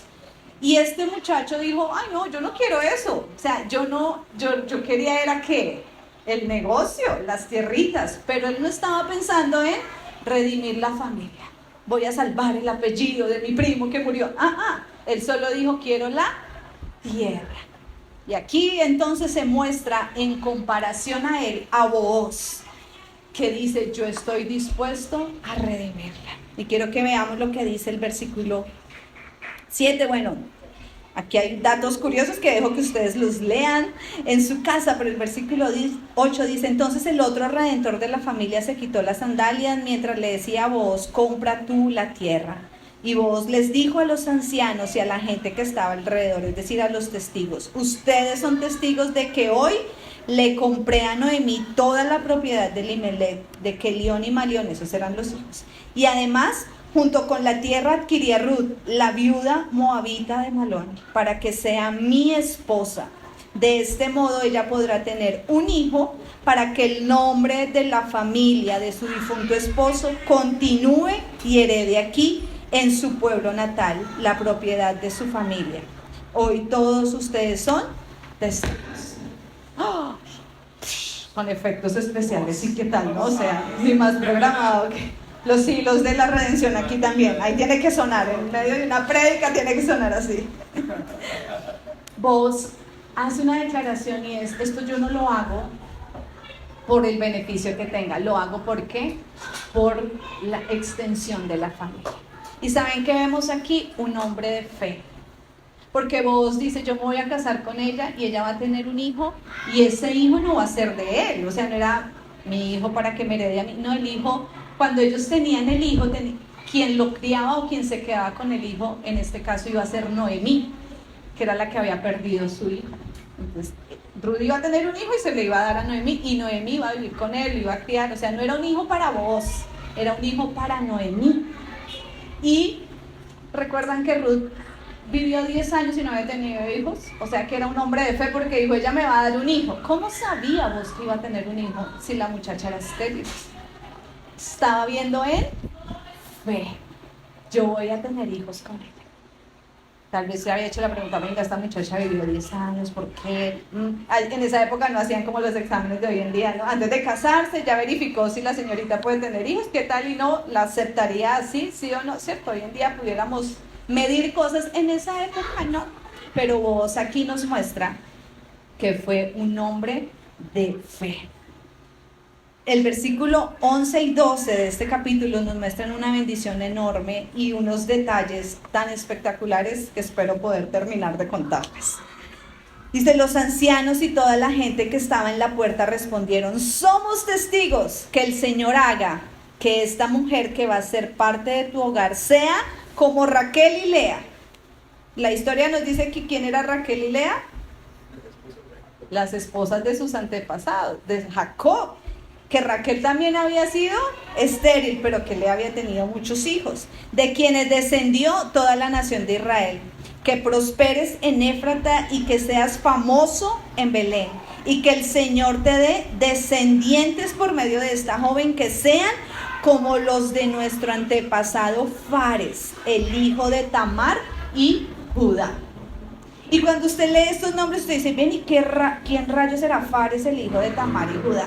Y este muchacho dijo, no, yo no quiero eso. O sea, yo quería era ¿qué? El negocio, las tierritas. Pero él no estaba pensando en redimir la familia. Voy a salvar el apellido de mi primo que murió. Él solo dijo, quiero la tierra. Y aquí entonces se muestra en comparación a él, a Booz, que dice, yo estoy dispuesto a redimirla. Y quiero que veamos lo que dice el versículo 7. Bueno, aquí hay datos curiosos que dejo que ustedes los lean en su casa, pero el versículo 8 dice, entonces el otro redentor de la familia se quitó las sandalias mientras le decía a Booz, compra tú la tierra. Y Booz les dijo a los ancianos y a la gente que estaba alrededor, es decir, a los testigos, ustedes son testigos de que hoy le compré a Noemí toda la propiedad de Elimelec, de Kelión y Malión, esos eran los hijos. Y además, junto con la tierra adquirí a Ruth, la viuda moabita de Malón, para que sea mi esposa. De este modo ella podrá tener un hijo para que el nombre de la familia de su difunto esposo continúe y herede aquí en su pueblo natal, la propiedad de su familia. Hoy todos ustedes son testigos. Con efectos especiales, ¿y qué tal, no? O sea, ni más programado que los hilos de la redención aquí también. Ahí tiene que sonar, en medio de una prédica tiene que sonar así. Booz hace una declaración y es, esto yo no lo hago por el beneficio que tenga, lo hago ¿por qué? Por la extensión de la familia. Y ¿saben qué vemos aquí? Un hombre de fe. Porque Booz dice, yo me voy a casar con ella y ella va a tener un hijo y ese hijo no va a ser de él. O sea, no era mi hijo para que me herede a mí. No, el hijo, cuando ellos tenían el hijo, quien lo criaba o quien se quedaba con el hijo, en este caso iba a ser Noemí, que era la que había perdido su hijo. Entonces, Ruth iba a tener un hijo y se le iba a dar a Noemí y Noemí iba a vivir con él, lo iba a criar. O sea, no era un hijo para Booz, era un hijo para Noemí. Y recuerdan que Ruth vivió 10 años y no había tenido hijos, o sea que era un hombre de fe porque dijo, ella me va a dar un hijo. ¿Cómo sabía Booz que iba a tener un hijo si la muchacha era estéril? Estaba viendo en fe, yo voy a tener hijos con ella. Tal vez se había hecho la pregunta, venga, esta muchacha vivió 10 años, ¿por qué? En esa época no hacían como los exámenes de hoy en día, ¿no? Antes de casarse ya verificó si la señorita puede tener hijos, ¿qué tal? Y no, la aceptaría así, sí o no, ¿cierto? Hoy en día pudiéramos medir cosas, en esa época no. Pero Booz aquí nos muestra que fue un hombre de fe. El versículo 11 y 12 de este capítulo nos muestran una bendición enorme y unos detalles tan espectaculares que espero poder terminar de contarles. Dice, los ancianos y toda la gente que estaba en la puerta respondieron, somos testigos que el Señor haga que esta mujer que va a ser parte de tu hogar sea como Raquel y Lea. La historia nos dice que ¿quién era Raquel y Lea? Las esposas de sus antepasados, de Jacob. Que Raquel también había sido estéril, pero que Lea había tenido muchos hijos, de quienes descendió toda la nación de Israel. Que prosperes en Éfrata y que seas famoso en Belén, y que el Señor te dé descendientes por medio de esta joven que sean como los de nuestro antepasado Fares, el hijo de Tamar y Judá. Y cuando usted lee estos nombres, usted dice, ven, ¿y quién rayos será Fares, el hijo de Tamar y Judá?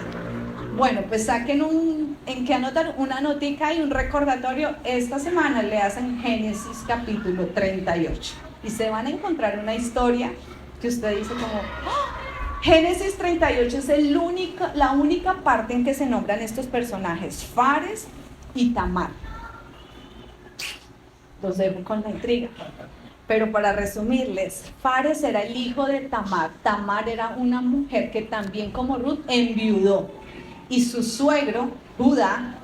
Bueno, pues saquen en que anotar una notica y un recordatorio. Esta semana le hacen Génesis capítulo 38 y se van a encontrar una historia que usted dice como, ¡oh! Génesis 38 es la única parte en que se nombran estos personajes, Fares y Tamar. Los dejo con la intriga. Pero para resumirles, Fares era el hijo de Tamar. Tamar era una mujer que también como Ruth enviudó. Y su suegro, Judá,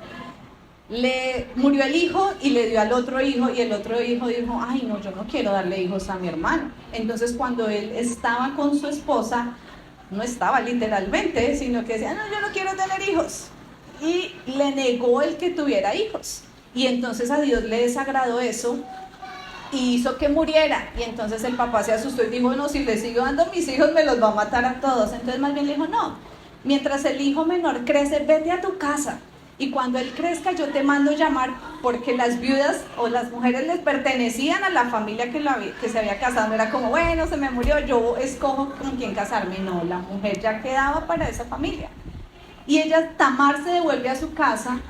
le murió el hijo y le dio al otro hijo. Y el otro hijo dijo, ay no, yo no quiero darle hijos a mi hermano. Entonces cuando él estaba con su esposa, no estaba literalmente, sino que decía, no, yo no quiero tener hijos. Y le negó el que tuviera hijos. Y entonces a Dios le desagradó eso y hizo que muriera. Y entonces el papá se asustó y dijo, no, si le sigo dando mis hijos me los va a matar a todos. Entonces más bien le dijo, no, mientras el hijo menor crece, vete a tu casa. Y cuando él crezca yo te mando llamar, porque las viudas o las mujeres les pertenecían a la familia que se había casado. No era como, bueno, se me murió, yo escojo con quién casarme. No, la mujer ya quedaba para esa familia. Y ella, Tamar, se devuelve a su casa.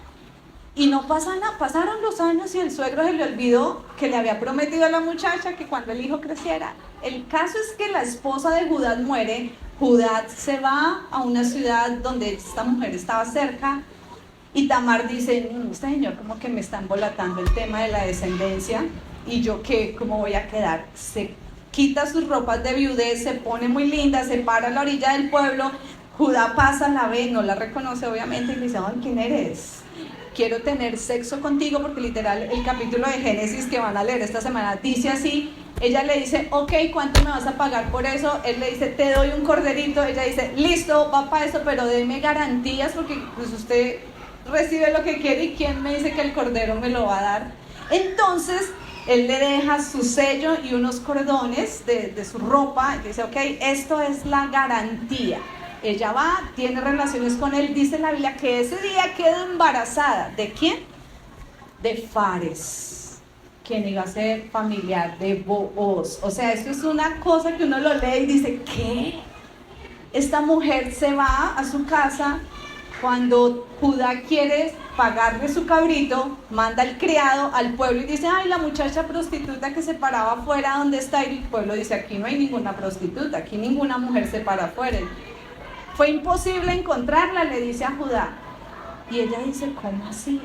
Y no pasa nada, pasaron los años y el suegro se le olvidó que le había prometido a la muchacha que cuando el hijo creciera. El caso es que la esposa de Judá muere. Judá se va a una ciudad donde esta mujer estaba cerca. Y Tamar dice, este señor como que me está embolatando el tema de la descendencia. ¿Y yo qué? ¿Cómo voy a quedar? Se quita sus ropas de viudez, se pone muy linda, se para a la orilla del pueblo. Judá pasa, la ve, no la reconoce obviamente y le dice, ay, ¿quién eres? Quiero tener sexo contigo, porque literal el capítulo de Génesis que van a leer esta semana dice así. Ella le dice, ok, ¿cuánto me vas a pagar por eso? Él le dice, te doy un corderito. Ella dice, listo, va para eso, pero deme garantías, porque pues usted recibe lo que quiere y quién me dice que el cordero me lo va a dar. Entonces él le deja su sello y unos cordones de su ropa y dice, ok, esto es la garantía. Ella va, tiene relaciones con él, dice la Biblia que ese día queda embarazada. ¿De quién? De Fares, quien iba a ser familiar de Booz. O sea, esto es una cosa que uno lo lee y dice, ¿qué? Esta mujer se va a su casa. Cuando Judá quiere pagarle su cabrito, manda al criado al pueblo y dice, ay, la muchacha prostituta que se paraba afuera, ¿dónde está? Y el pueblo dice, aquí no hay ninguna prostituta, aquí ninguna mujer se para afuera. Fue imposible encontrarla, le dice a Judá. Y ella dice, ¿cómo así?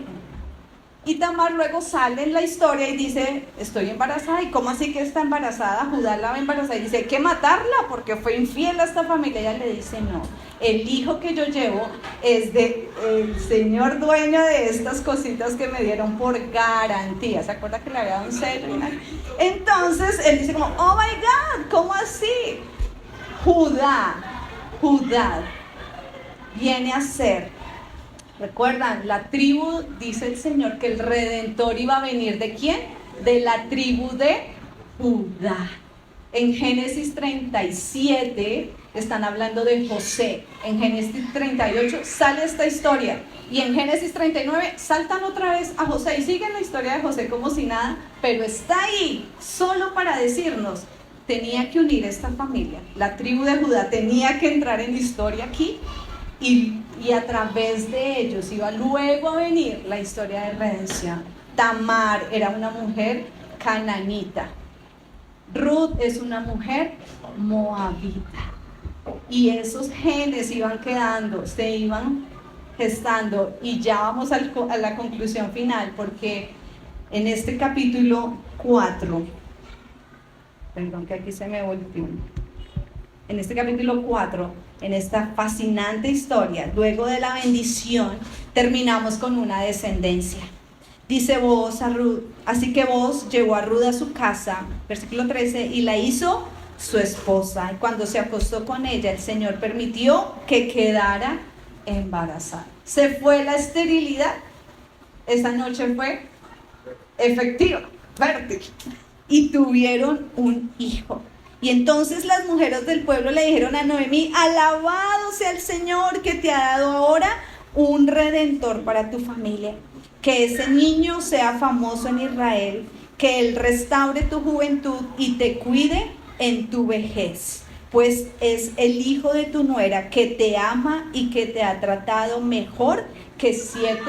Y Tamar luego sale en la historia y dice, estoy embarazada. ¿Y cómo así que está embarazada? Judá la ve embarazada y dice, hay que matarla porque fue infiel a esta familia. Ella le dice, no, el hijo que yo llevo es de el señor dueño de estas cositas que me dieron por garantía. ¿Se acuerda que le había dado un sello? Entonces él dice como, oh my God, ¿cómo así? Judá viene a ser, recuerdan, la tribu, dice el Señor que el Redentor iba a venir ¿de quién? De la tribu de Judá. En Génesis 37 están hablando de José. En Génesis 38 sale esta historia. Y en Génesis 39 saltan otra vez a José y siguen la historia de José como si nada, pero está ahí solo para decirnos, tenía que unir esta familia. La tribu de Judá tenía que entrar en la historia aquí y a través de ellos iba luego a venir la historia de redención. Tamar era una mujer cananita. Ruth es una mujer moabita. Y esos genes iban quedando, se iban gestando. Y ya vamos a la conclusión final, porque en este capítulo 4, perdón que aquí se me volvió. En este capítulo 4, en esta fascinante historia, luego de la bendición, terminamos con una descendencia. Dice Booz a Ruth, así que Booz llevó a Ruth a su casa, versículo 13, y la hizo su esposa. Y cuando se acostó con ella, el Señor permitió que quedara embarazada. Se fue la esterilidad. Esa noche fue efectiva, fértil. Y tuvieron un hijo. Y entonces las mujeres del pueblo le dijeron a Noemí, alabado sea el Señor que te ha dado ahora un redentor para tu familia, que ese niño sea famoso en Israel, que él restaure tu juventud y te cuide en tu vejez, pues es el hijo de tu nuera que te ama y que te ha tratado mejor que 7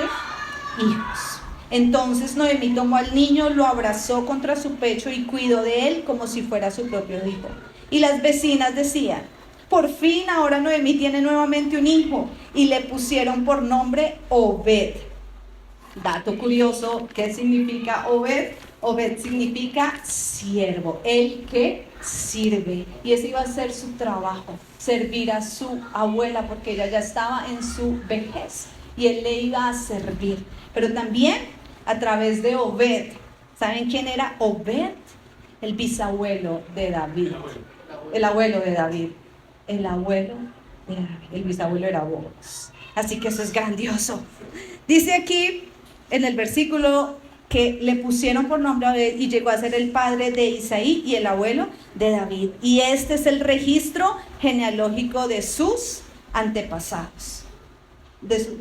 hijos. Entonces Noemí tomó al niño, lo abrazó contra su pecho y cuidó de él como si fuera su propio hijo. Y las vecinas decían: por fin ahora Noemí tiene nuevamente un hijo, y le pusieron por nombre Obed. Dato curioso, ¿qué significa Obed? Obed significa siervo, el que sirve. Y ese iba a ser su trabajo, servir a su abuela, porque ella ya estaba en su vejez y él le iba a servir. Pero también a través de Obed. ¿Saben quién era Obed? El bisabuelo de David. El abuelo de David. El abuelo de David. El bisabuelo era Boaz. Así que eso es grandioso. Dice aquí en el versículo que le pusieron por nombre a Obed y llegó a ser el padre de Isaí y el abuelo de David. Y este es el registro genealógico de sus antepasados.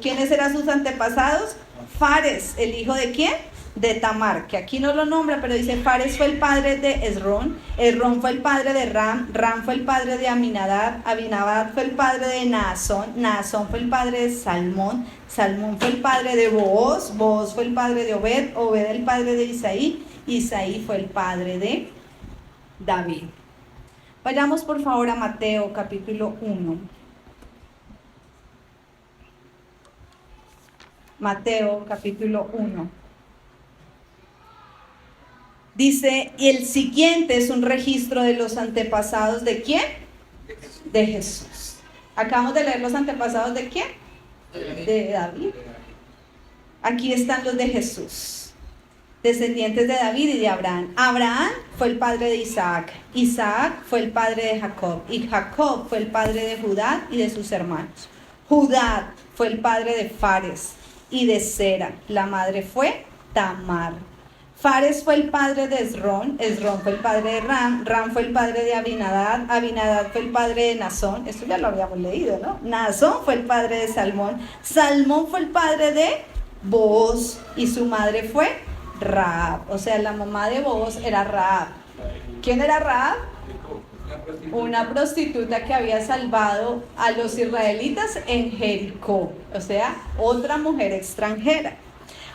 ¿Quiénes eran sus antepasados? Fares, el hijo de ¿quién? De Tamar, que aquí no lo nombra, pero dice: Fares fue el padre de Esrón, Esrón fue el padre de Ram, Ram fue el padre de Aminadab, Aminadab fue el padre de Naasón, Naasón fue el padre de Salmón, Salmón fue el padre de Booz, Booz fue el padre de Obed, Obed el padre de Isaí, Isaí fue el padre de David. Vayamos por favor a Mateo capítulo 1. Mateo capítulo 1. Dice, y el siguiente es un registro de los antepasados ¿de quién? De Jesús. Acabamos de leer los antepasados ¿de quién? De David. Aquí están los de Jesús, descendientes de David y de Abraham. Abraham fue el padre de Isaac, Isaac fue el padre de Jacob, y Jacob fue el padre de Judá y de sus hermanos. Judá fue el padre de Fares y de Sera, la madre fue Tamar. Fares fue el padre de Esrón, Esrón fue el padre de Ram, Ram fue el padre de Aminadab, Aminadab fue el padre de Naasón, esto ya lo habíamos leído, ¿no? Naasón fue el padre de Salmón, Salmón fue el padre de Booz y su madre fue Rahab, o sea, la mamá de Booz era Rahab. ¿Quién era Rahab? Una prostituta que había salvado a los israelitas en Jericó, o sea, otra mujer extranjera.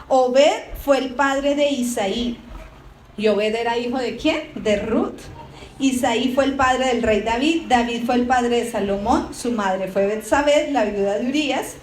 Obed fue el padre de Isaí, y Obed era hijo ¿de quién? De Ruth. Isaí fue el padre del rey David, David fue el padre de Salomón, su madre fue Betsabé, la viuda de Urías.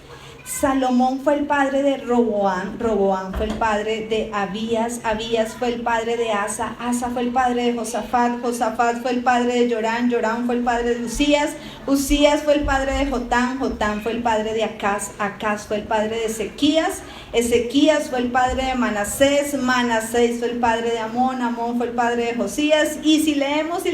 Salomón fue el padre de Roboam, Roboam fue el padre de Abías, Abías fue el padre de Asa, Asa fue el padre de Josafat, Josafat fue el padre de Joram, Joram fue el padre de Usías, Usías fue el padre de Jotam, Jotam fue el padre de Acaz, Acaz fue el padre de Ezequías, Ezequías fue el padre de Manasés, Manasés fue el padre de Amón, Amón fue el padre de Josías. Y si leemos,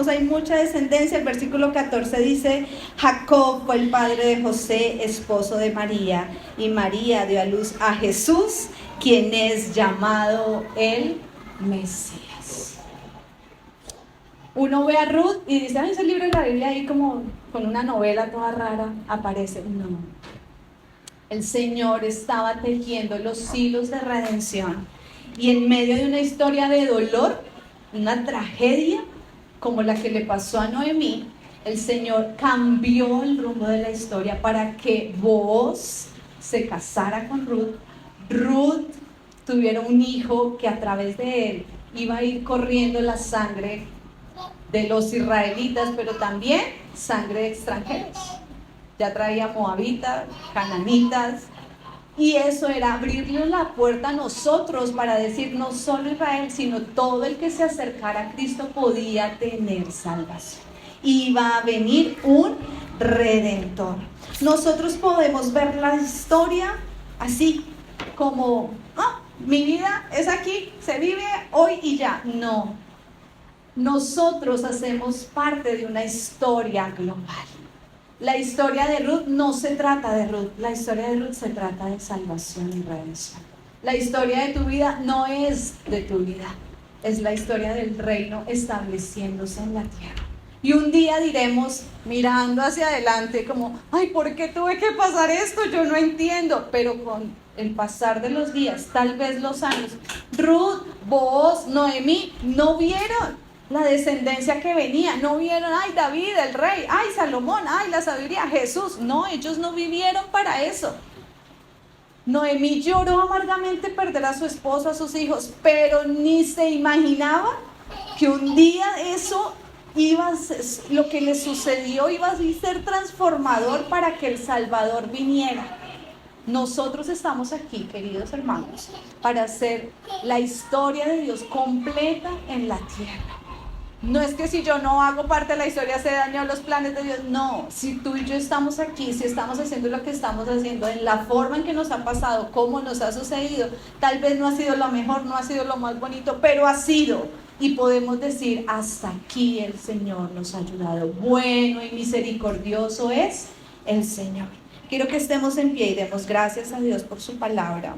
hay mucha descendencia. El versículo 14 dice: Jacob fue el padre de José, esposo de María, y María dio a luz a Jesús, quien es llamado el Mesías. Uno ve a Ruth y dice: ay, ese libro de la Biblia ahí como con una novela toda rara aparece. No. El Señor estaba tejiendo los hilos de redención, y en medio de una historia de dolor, una tragedia como la que le pasó a Noemí, el Señor cambió el rumbo de la historia para que Booz se casara con Ruth, Ruth tuviera un hijo que a través de él iba a ir corriendo la sangre de los israelitas, pero también sangre de extranjeros. Ya traía moabitas, cananitas, y eso era abrirle la puerta a nosotros para decir: no solo Israel, sino todo el que se acercara a Cristo podía tener salvación. Iba a venir un redentor. Nosotros podemos ver la historia así como: mi vida es aquí, se vive hoy y ya. No, nosotros hacemos parte de una historia global. La historia de Ruth no se trata de Ruth, la historia de Ruth se trata de salvación y redención. La historia de tu vida no es de tu vida, es la historia del reino estableciéndose en la tierra. Y un día diremos, mirando hacia adelante, como, ay, ¿por qué tuve que pasar esto? Yo no entiendo. Pero con el pasar de los días, tal vez los años, Ruth, Booz, Noemí, no vieron la descendencia que venía, no vieron, ay, David, el rey, ay, Salomón, ay, la sabiduría, Jesús. No, ellos no vivieron para eso. Noemí lloró amargamente perder a su esposo, a sus hijos, pero ni se imaginaba que un día eso lo que le sucedió iba a ser transformador para que el Salvador viniera. Nosotros estamos aquí, queridos hermanos, para hacer la historia de Dios completa en la tierra. No es que si yo no hago parte de la historia se dañan los planes de Dios. No, si tú y yo estamos aquí, si estamos haciendo lo que estamos haciendo, en la forma en que nos ha pasado, cómo nos ha sucedido, tal vez no ha sido lo mejor, no ha sido lo más bonito, pero ha sido. Y podemos decir, hasta aquí el Señor nos ha ayudado. Bueno y misericordioso es el Señor. Quiero que estemos en pie y demos gracias a Dios por su palabra.